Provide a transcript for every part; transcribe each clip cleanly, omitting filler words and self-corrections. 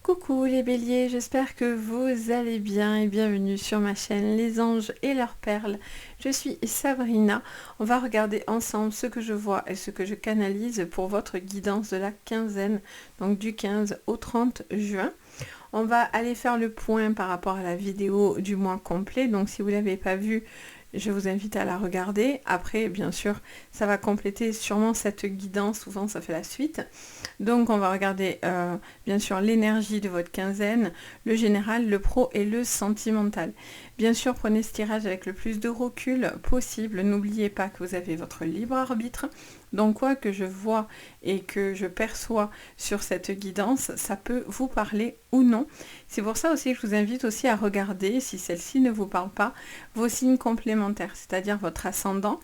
Coucou les béliers, j'espère que vous allez bien et bienvenue sur ma chaîne Les Anges et leurs perles. Je suis Sabrina, on va regarder ensemble ce que je vois et ce que je canalise pour votre guidance de la quinzaine, donc du 15 au 30 juin. On va aller faire le point par rapport à la vidéo du mois complet, donc si vous ne l'avez pas vue, je vous invite à la regarder. Après, bien sûr, ça va compléter sûrement cette guidance, souvent ça fait la suite. Donc on va regarder bien sûr l'énergie de votre quinzaine, le général, le pro et le sentimental. Bien sûr, prenez ce tirage avec le plus de recul possible. N'oubliez pas que vous avez votre libre arbitre. Donc quoi que je vois et que je perçois sur cette guidance, ça peut vous parler ou non. C'est pour ça aussi que je vous invite aussi à regarder, si celle-ci ne vous parle pas, vos signes complémentaires, c'est-à-dire votre ascendant.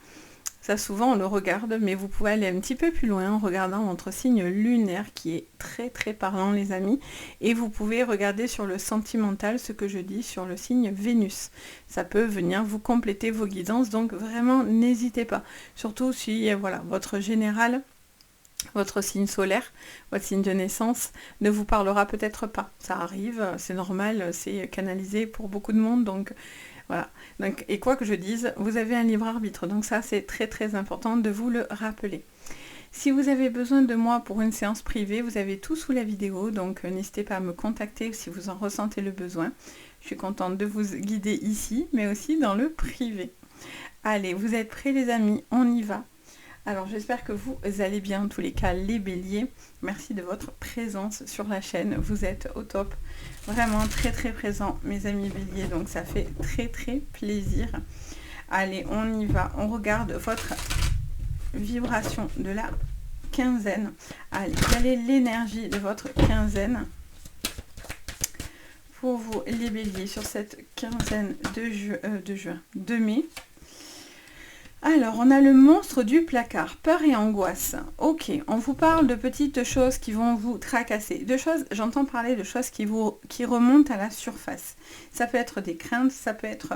Ça, souvent, on le regarde, mais vous pouvez aller un petit peu plus loin en regardant votre signe lunaire qui est très très parlant, les amis. Et vous pouvez regarder sur le sentimental ce que je dis sur le signe Vénus. Ça peut venir vous compléter vos guidances, donc vraiment n'hésitez pas. Surtout si voilà, votre général, votre signe solaire, votre signe de naissance ne vous parlera peut-être pas. Ça arrive, c'est normal, c'est canalisé pour beaucoup de monde, donc voilà. Donc, et quoi que je dise, vous avez un libre arbitre. Donc ça, c'est très très important de vous le rappeler. Si vous avez besoin de moi pour une séance privée, vous avez tout sous la vidéo. Donc n'hésitez pas à me contacter si vous en ressentez le besoin. Je suis contente de vous guider ici, mais aussi dans le privé. Allez, vous êtes prêts les amis? On y va. Alors j'espère que vous allez bien, en tous les cas les béliers. Merci de votre présence sur la chaîne, vous êtes au top. Vraiment très très présent mes amis béliers, donc ça fait très très plaisir. Allez, on y va, on regarde votre vibration de la quinzaine. Allez, quelle est l'énergie de votre quinzaine pour vous les béliers sur cette quinzaine de mai? Alors, on a le monstre du placard, peur et angoisse. Ok, on vous parle de petites choses qui vont vous tracasser. De choses, j'entends parler de choses qui remontent à la surface. Ça peut être des craintes, ça peut être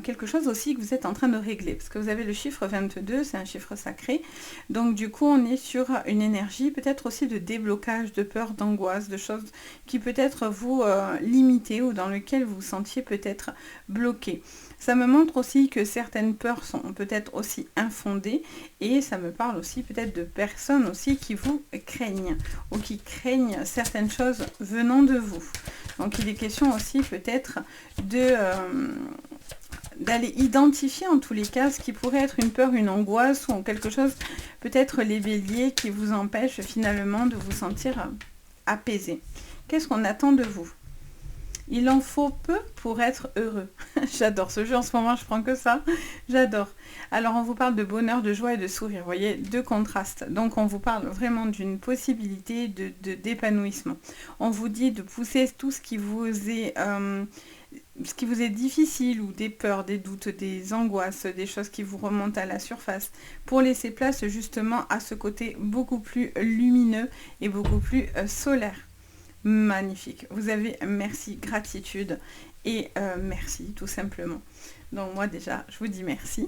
quelque chose aussi que vous êtes en train de régler. Parce que vous avez le chiffre 22, c'est un chiffre sacré. Donc du coup, on est sur une énergie peut-être aussi de déblocage, de peur, d'angoisse, de choses qui peut-être vous limiter ou dans lesquelles vous vous sentiez peut-être bloqué. Ça me montre aussi que certaines peurs sont peut-être aussi infondées et ça me parle aussi peut-être de personnes aussi qui vous craignent ou qui craignent certaines choses venant de vous. Donc il est question aussi peut-être d'aller identifier en tous les cas ce qui pourrait être une peur, une angoisse ou quelque chose, peut-être les béliers qui vous empêchent finalement de vous sentir apaisé. Qu'est-ce qu'on attend de vous ? Il en faut peu pour être heureux. J'adore ce jeu en ce moment, je prends que ça. J'adore. Alors, on vous parle de bonheur, de joie et de sourire. Vous voyez, deux contrastes. Donc, on vous parle vraiment d'une possibilité d'épanouissement. On vous dit de pousser tout ce qui vous est difficile ou des peurs, des doutes, des angoisses, des choses qui vous remontent à la surface pour laisser place justement à ce côté beaucoup plus lumineux et beaucoup plus solaire. Magnifique. Vous avez merci, gratitude et merci tout simplement. Donc moi déjà, je vous dis merci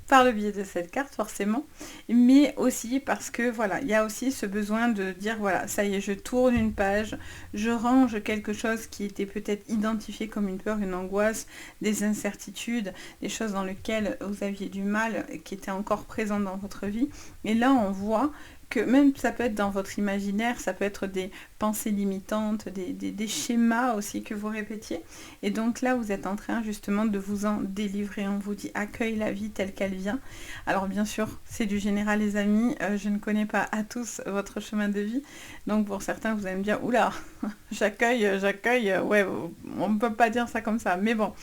par le biais de cette carte forcément, mais aussi parce que voilà, il y a aussi ce besoin de dire voilà, ça y est, je tourne une page, je range quelque chose qui était peut-être identifié comme une peur, une angoisse, des incertitudes, des choses dans lesquelles vous aviez du mal, qui étaient encore présentes dans votre vie. Et là, on voit que même ça peut être dans votre imaginaire, ça peut être des pensées limitantes, des schémas aussi que vous répétiez. Et donc là, vous êtes en train justement de vous en délivrer. On vous dit accueille la vie telle qu'elle vient. Alors bien sûr, c'est du général les amis. Je ne connais pas à tous votre chemin de vie. Donc pour certains, vous allez me dire, oula, j'accueille. Ouais, on ne peut pas dire ça comme ça. Mais bon,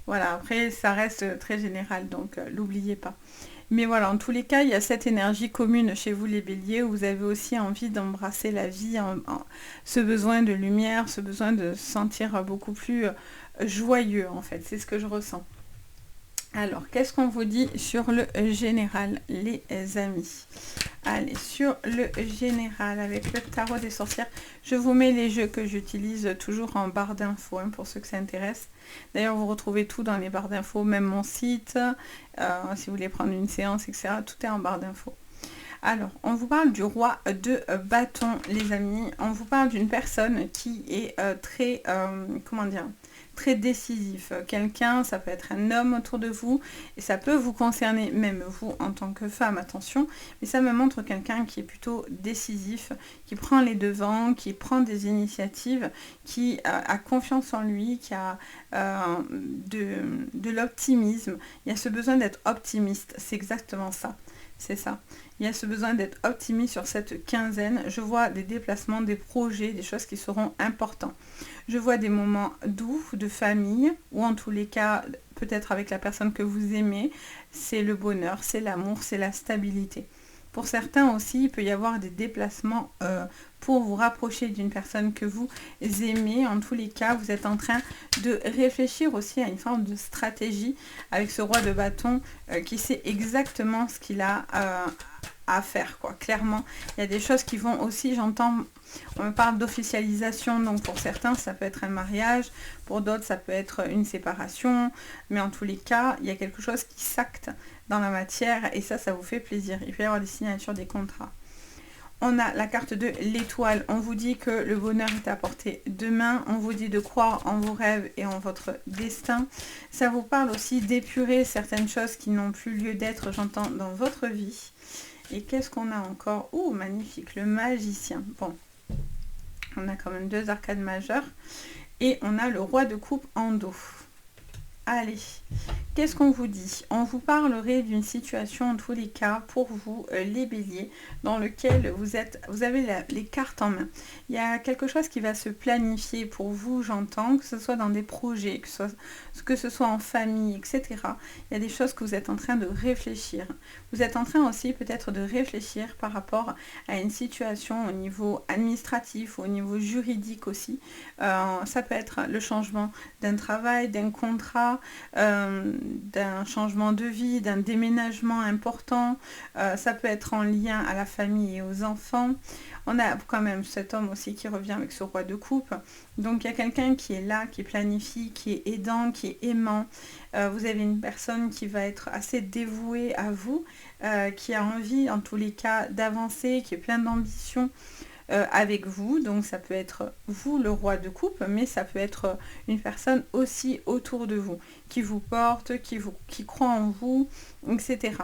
voilà, après, ça reste très général. Donc l'oubliez pas. Mais voilà, en tous les cas, il y a cette énergie commune chez vous les béliers où vous avez aussi envie d'embrasser la vie, ce besoin de lumière, ce besoin de se sentir beaucoup plus joyeux en fait, c'est ce que je ressens. Alors, qu'est-ce qu'on vous dit sur le général, les amis? Allez, sur le général, avec le tarot des sorcières, je vous mets les jeux que j'utilise toujours en barre d'infos, hein, pour ceux que ça intéresse. D'ailleurs, vous retrouvez tout dans les barres d'infos, même mon site, si vous voulez prendre une séance, etc. Tout est en barre d'infos. Alors, on vous parle du roi de bâton, les amis. On vous parle d'une personne qui est très, comment dire, très décisif. Quelqu'un, ça peut être un homme autour de vous, et ça peut vous concerner, même vous en tant que femme, attention, mais ça me montre quelqu'un qui est plutôt décisif, qui prend les devants, qui prend des initiatives, qui a confiance en lui, qui a de l'optimisme. Il y a ce besoin d'être optimiste, c'est exactement ça. C'est ça. Il y a ce besoin d'être optimiste sur cette quinzaine. Je vois des déplacements, des projets, des choses qui seront importants. Je vois des moments doux de famille, ou en tous les cas, peut-être avec la personne que vous aimez. C'est le bonheur, c'est l'amour, c'est la stabilité. Pour certains aussi, il peut y avoir des déplacements pour vous rapprocher d'une personne que vous aimez. En tous les cas, vous êtes en train de réfléchir aussi à une forme de stratégie avec ce roi de bâton qui sait exactement ce qu'il a à faire, quoi. Clairement, il y a des choses qui vont aussi, j'entends, on me parle d'officialisation, donc pour certains, ça peut être un mariage, pour d'autres, ça peut être une séparation, mais en tous les cas, il y a quelque chose qui s'acte dans la matière, et ça vous fait plaisir. Il peut y avoir des signatures, des contrats. On a la carte de l'étoile. On vous dit que le bonheur est à portée de main. On vous dit de croire en vos rêves et en votre destin. Ça vous parle aussi d'épurer certaines choses qui n'ont plus lieu d'être, j'entends, dans votre vie. Et qu'est-ce qu'on a encore? Oh, magnifique, le magicien. Bon, on a quand même 2 arcades majeures. Et on a le roi de coupe en dos. Allez, qu'est-ce qu'on vous dit? On vous parlerait d'une situation en tous les cas pour vous, les béliers, dans lequel vous avez les cartes en main. Il y a quelque chose qui va se planifier pour vous, j'entends, que ce soit dans des projets, que ce soit en famille, etc. Il y a des choses que vous êtes en train de réfléchir. Vous êtes en train aussi peut-être de réfléchir par rapport à une situation au niveau administratif, au niveau juridique aussi. Ça peut être le changement d'un travail, d'un contrat, d'un changement de vie, d'un déménagement important. Ça peut être en lien à la famille et aux enfants. On a quand même cet homme aussi qui revient avec ce roi de coupe. Donc il y a quelqu'un qui est là, qui planifie, qui est aidant, qui est aimant. Vous avez une personne qui va être assez dévouée à vous, qui a envie en tous les cas d'avancer, qui est plein d'ambition avec vous. Donc ça peut être vous le roi de coupe, mais ça peut être une personne aussi autour de vous, qui vous porte, qui croit en vous, etc.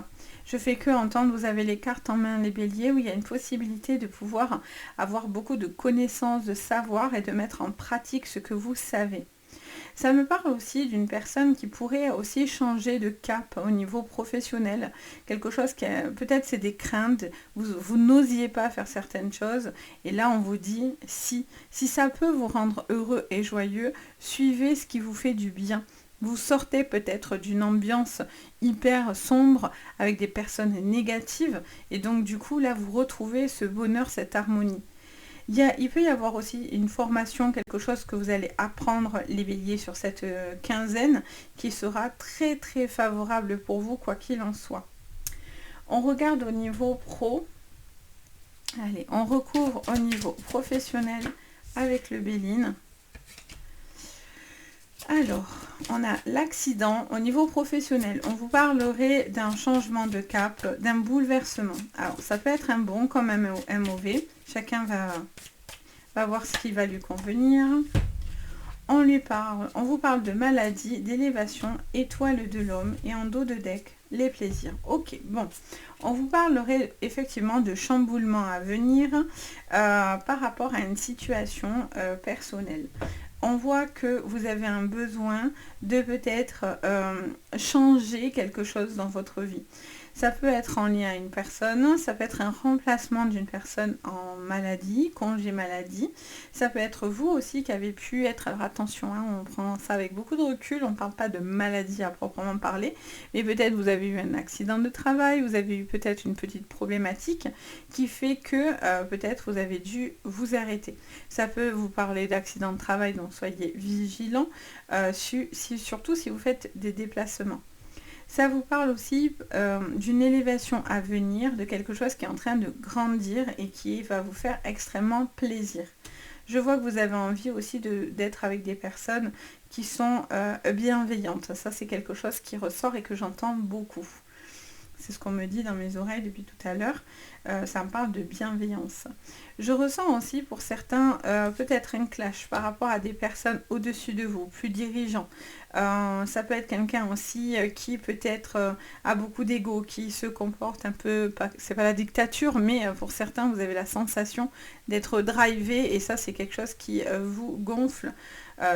Je fais que entendre, vous avez les cartes en main, les béliers, où il y a une possibilité de pouvoir avoir beaucoup de connaissances, de savoir et de mettre en pratique ce que vous savez. Ça me parle aussi d'une personne qui pourrait aussi changer de cap au niveau professionnel. Quelque chose qui, peut-être c'est des craintes, vous n'osiez pas faire certaines choses. Et là, on vous dit, si ça peut vous rendre heureux et joyeux, suivez ce qui vous fait du bien. Vous sortez peut-être d'une ambiance hyper sombre avec des personnes négatives. Et donc, du coup, là, vous retrouvez ce bonheur, cette harmonie. Il peut y avoir aussi une formation, quelque chose que vous allez apprendre les béliers sur cette quinzaine qui sera très très favorable pour vous quoi qu'il en soit. On regarde au niveau pro. Allez, on recouvre au niveau professionnel avec le Béline. Alors, on a l'accident au niveau professionnel. On vous parlerait d'un changement de cap, d'un bouleversement. Alors, ça peut être un bon comme un mauvais. Chacun va voir ce qui va lui convenir. On vous parle de maladie, d'élévation, étoile de l'homme et en dos de deck, les plaisirs. Ok, bon. On vous parlerait effectivement de chamboulement à venir par rapport à une situation personnelle. On voit que vous avez un besoin de peut-être changer quelque chose dans votre vie. Ça peut être en lien à une personne, ça peut être un remplacement d'une personne en maladie, congé maladie. Ça peut être vous aussi qui avez pu être, alors attention, hein, on prend ça avec beaucoup de recul, on ne parle pas de maladie à proprement parler, mais peut-être vous avez eu un accident de travail, vous avez eu peut-être une petite problématique qui fait que peut-être vous avez dû vous arrêter. Ça peut vous parler d'accident de travail, donc soyez vigilants, surtout si vous faites des déplacements. Ça vous parle aussi d'une élévation à venir, de quelque chose qui est en train de grandir et qui va vous faire extrêmement plaisir. Je vois que vous avez envie aussi d'être avec des personnes qui sont bienveillantes. Ça, c'est quelque chose qui ressort et que j'entends beaucoup. c'est ce qu'on me dit dans mes oreilles depuis tout à l'heure. Ça me parle de bienveillance. Je ressens aussi pour certains peut-être un clash par rapport à des personnes au-dessus de vous, plus dirigeants. Ça peut être quelqu'un aussi qui peut-être a beaucoup d'ego, qui se comporte un peu, c'est pas la dictature, mais pour certains vous avez la sensation d'être drivé et ça c'est quelque chose qui vous gonfle.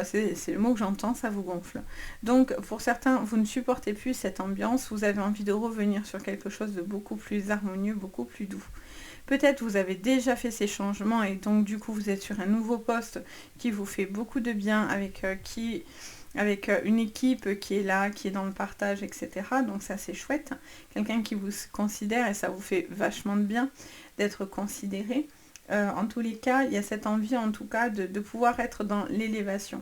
C'est le mot que j'entends, ça vous gonfle. Donc pour certains, vous ne supportez plus cette ambiance, vous avez envie de revenir sur quelque chose de beaucoup plus harmonieux, beaucoup plus doux. Peut-être vous avez déjà fait ces changements et donc du coup vous êtes sur un nouveau poste qui vous fait beaucoup de bien avec une équipe qui est là, qui est dans le partage, etc. Donc ça c'est chouette. Quelqu'un qui vous considère et ça vous fait vachement de bien d'être considéré. En tous les cas, il y a cette envie en tout cas de pouvoir être dans l'élévation.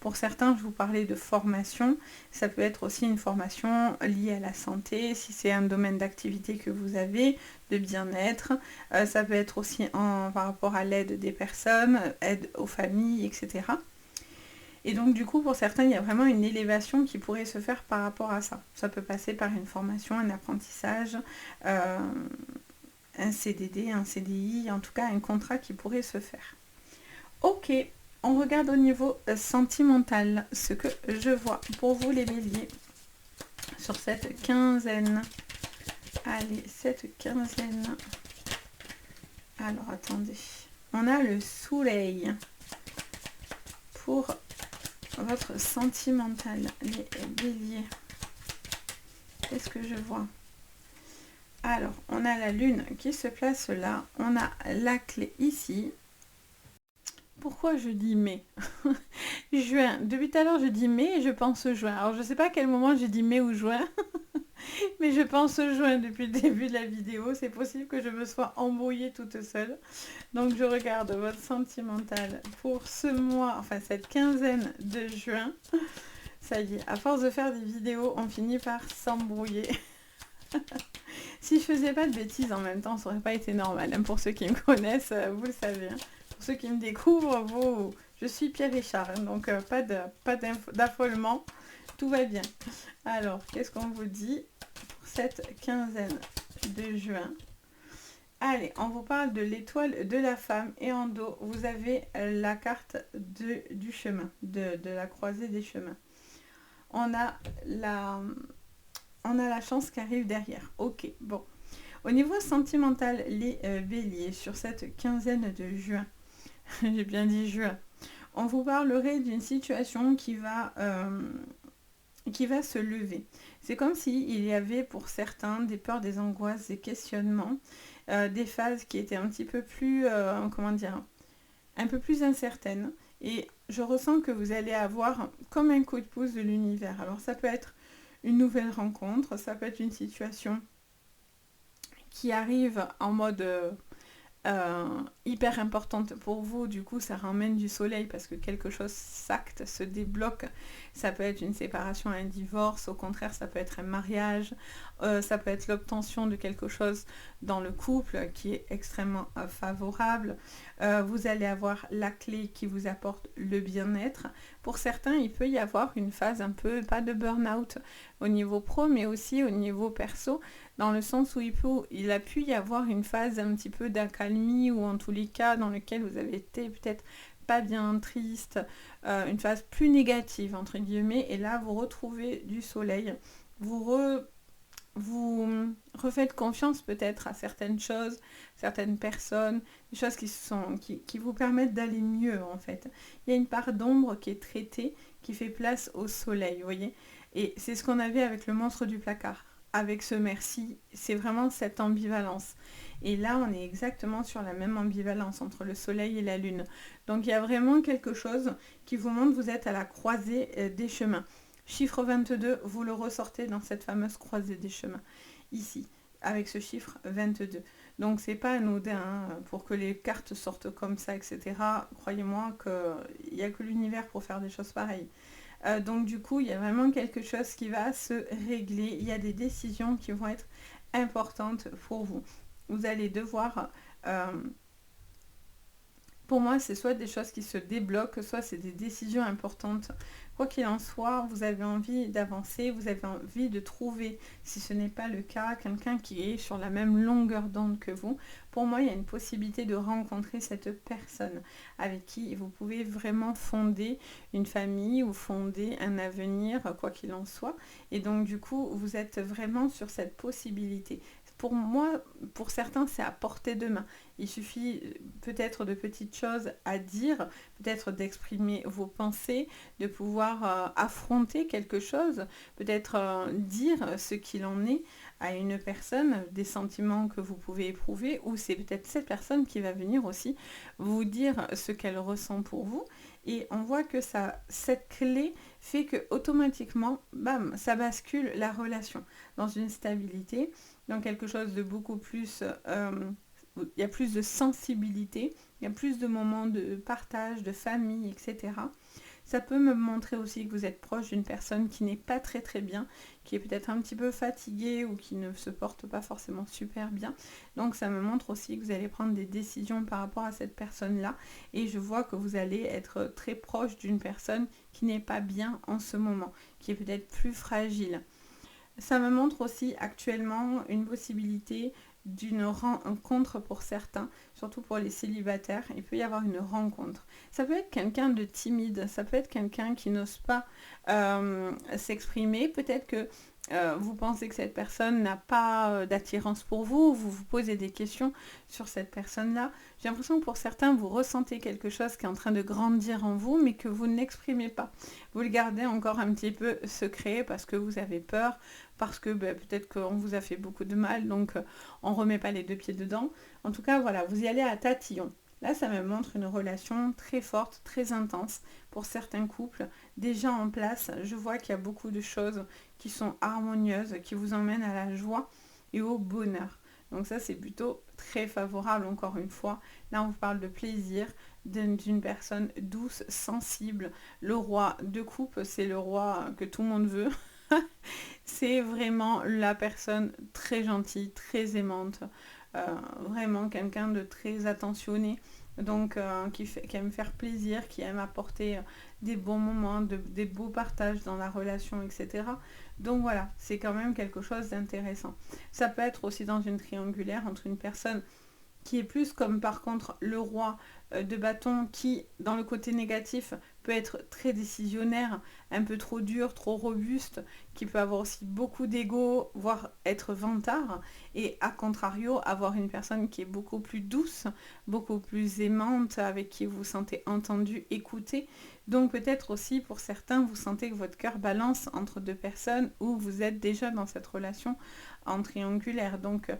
Pour certains, je vous parlais de formation. Ça peut être aussi une formation liée à la santé, si c'est un domaine d'activité que vous avez, de bien-être. Ça peut être aussi par rapport à l'aide des personnes, aide aux familles, etc. Et donc du coup, pour certains, il y a vraiment une élévation qui pourrait se faire par rapport à ça. Ça peut passer par une formation, un apprentissage, un CDD, un CDI, en tout cas un contrat qui pourrait se faire. Ok, on regarde au niveau sentimental ce que je vois pour vous les béliers sur cette quinzaine. Allez, cette quinzaine. Alors attendez, on a le soleil pour votre sentimental, les béliers. Qu'est-ce que je vois ? Alors, on a la lune qui se place là. On a la clé ici. Pourquoi je dis mai? Juin. Depuis tout à l'heure, je dis mai et je pense juin. Alors, je ne sais pas à quel moment j'ai dit mai ou juin. Mais je pense juin depuis le début de la vidéo. C'est possible que je me sois embrouillée toute seule. Donc, je regarde votre sentimental pour ce mois, enfin cette quinzaine de juin. Ça y est, à force de faire des vidéos, on finit par s'embrouiller. Si je faisais pas de bêtises en même temps, ça aurait pas été normal. Hein. Pour ceux qui me connaissent, vous le savez. Hein. Pour ceux qui me découvrent, je suis Pierre Richard. Hein, donc pas d'affolement. Tout va bien. Alors, qu'est-ce qu'on vous dit pour cette quinzaine de juin? Allez, on vous parle de l'étoile de la femme et en dos, vous avez la carte du chemin, de la croisée des chemins. On a la chance qui arrive derrière. Ok, bon. Au niveau sentimental, les béliers, sur cette quinzaine de juin, j'ai bien dit juin, on vous parlerait d'une situation qui va se lever. C'est comme s'il y avait pour certains des peurs, des angoisses, des questionnements, des phases qui étaient un petit peu plus, un peu plus incertaines. Et je ressens que vous allez avoir comme un coup de pouce de l'univers. Alors ça peut être une nouvelle rencontre, ça peut être une situation qui arrive en mode hyper importante pour vous, du coup ça ramène du soleil parce que quelque chose s'acte, se débloque. Ça peut être une séparation, un divorce, au contraire ça peut être un mariage, ça peut être l'obtention de quelque chose dans le couple qui est extrêmement favorable. Vous allez avoir la clé qui vous apporte le bien-être. Pour certains, il peut y avoir une phase un peu, pas de burn-out au niveau pro, mais aussi au niveau perso, dans le sens où il a pu y avoir une phase un petit peu d'accalmie ou en tous les cas dans lequel vous avez été peut-être pas bien, triste, une phase plus négative entre guillemets, et là vous retrouvez du soleil, vous refaites confiance peut-être à certaines choses, certaines personnes, des choses qui vous permettent d'aller mieux en fait. Il y a une part d'ombre qui est traitée, qui fait place au soleil, vous voyez. Et c'est ce qu'on avait avec le monstre du placard. Avec ce merci, c'est vraiment cette ambivalence. Et là, on est exactement sur la même ambivalence entre le soleil et la lune. Donc il y a vraiment quelque chose qui vous montre que vous êtes à la croisée des chemins. Chiffre 22, vous le ressortez dans cette fameuse croisée des chemins, ici, avec ce chiffre 22. Donc c'est pas anodin hein, pour que les cartes sortent comme ça, etc. Croyez-moi qu'il n'y a que l'univers pour faire des choses pareilles. Donc du coup, il y a vraiment quelque chose qui va se régler. Il y a des décisions qui vont être importantes pour vous. Vous allez devoir Pour moi, c'est soit des choses qui se débloquent, soit c'est des décisions importantes. Quoi qu'il en soit, vous avez envie d'avancer, vous avez envie de trouver, si ce n'est pas le cas, quelqu'un qui est sur la même longueur d'onde que vous. Pour moi, il y a une possibilité de rencontrer cette personne avec qui vous pouvez vraiment fonder une famille ou fonder un avenir, quoi qu'il en soit. Et donc, du coup, vous êtes vraiment sur cette possibilité. Pour moi, pour certains, c'est à portée de main. Il suffit peut-être de petites choses à dire, peut-être d'exprimer vos pensées, de pouvoir affronter quelque chose, peut-être dire ce qu'il en est à une personne, des sentiments que vous pouvez éprouver, ou c'est peut-être cette personne qui va venir aussi vous dire ce qu'elle ressent pour vous. Et on voit que cette clé fait que automatiquement, bam, ça bascule la relation dans une stabilité, dans quelque chose de beaucoup plus... il y a plus de sensibilité, il y a plus de moments de partage, de famille, etc. Ça peut me montrer aussi que vous êtes proche d'une personne qui n'est pas très très bien, qui est peut-être un petit peu fatiguée ou qui ne se porte pas forcément super bien. Donc ça me montre aussi que vous allez prendre des décisions par rapport à cette personne-là. Et je vois que vous allez être très proche d'une personne qui n'est pas bien en ce moment, qui est peut-être plus fragile. Ça me montre aussi actuellement une possibilité d'une rencontre pour certains, surtout pour les célibataires. Il peut y avoir une rencontre. Ça peut être quelqu'un de timide, ça peut être quelqu'un qui n'ose pas s'exprimer. Peut-être que vous pensez que cette personne n'a pas d'attirance pour vous, vous vous posez des questions sur cette personne-là. J'ai l'impression que pour certains, vous ressentez quelque chose qui est en train de grandir en vous, mais que vous n'exprimez pas. Vous le gardez encore un petit peu secret parce que vous avez peur, parce que peut-être qu'on vous a fait beaucoup de mal, donc on ne remet pas les deux pieds dedans. En tout cas, voilà, vous y allez à tatillon. Là, ça me montre une relation très forte, très intense pour certains couples déjà en place. Je vois qu'il y a beaucoup de choses qui sont harmonieuses, qui vous emmènent à la joie et au bonheur. Donc ça, c'est plutôt très favorable, encore une fois. Là, on vous parle de plaisir, d'une personne douce, sensible. Le roi de coupe, c'est le roi que tout le monde veut. C'est vraiment la personne très gentille, très aimante. Vraiment quelqu'un de très attentionné, donc qui aime faire plaisir, qui aime apporter des bons moments, des beaux partages dans la relation, etc. Donc voilà, c'est quand même quelque chose d'intéressant. Ça peut être aussi dans une triangulaire entre une personne qui est plus comme par contre le roi de bâton qui, dans le côté négatif, peut être très décisionnaire, un peu trop dur, trop robuste, qui peut avoir aussi beaucoup d'ego, voire être vantard, et à contrario, avoir une personne qui est beaucoup plus douce, beaucoup plus aimante, avec qui vous vous sentez entendu, écouté. Donc peut-être aussi pour certains, vous sentez que votre cœur balance entre deux personnes ou vous êtes déjà dans cette relation en triangulaire. Donc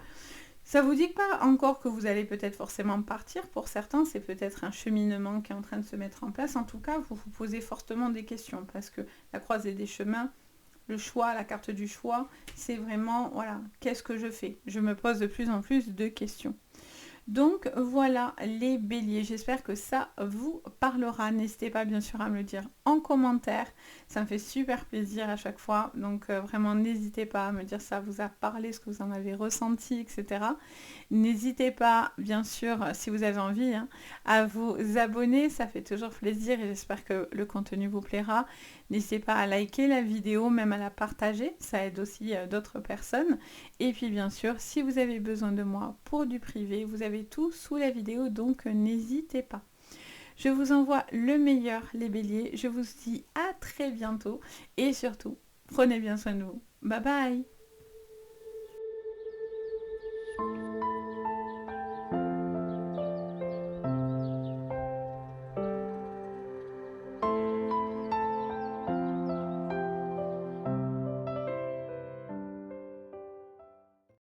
ça vous dit pas encore que vous allez peut-être forcément partir. Pour certains, c'est peut-être un cheminement qui est en train de se mettre en place. En tout cas, vous vous posez fortement des questions parce que la croisée des chemins, le choix, la carte du choix, c'est vraiment, voilà, qu'est-ce que je fais? Je me pose de plus en plus de questions. Donc voilà les béliers, j'espère que ça vous parlera. N'hésitez pas bien sûr à me le dire en commentaire, ça me fait super plaisir à chaque fois. Donc vraiment n'hésitez pas à me dire ça vous a parlé, ce que vous en avez ressenti, etc. N'hésitez pas bien sûr si vous avez envie à vous abonner, ça fait toujours plaisir et j'espère que le contenu vous plaira. N'hésitez pas à liker la vidéo, même à la partager, ça aide aussi d'autres personnes. Et puis bien sûr, si vous avez besoin de moi pour du privé, vous avez tout sous la vidéo, donc n'hésitez pas. Je vous envoie le meilleur, les béliers. Je vous dis à très bientôt et surtout, prenez bien soin de vous. Bye bye!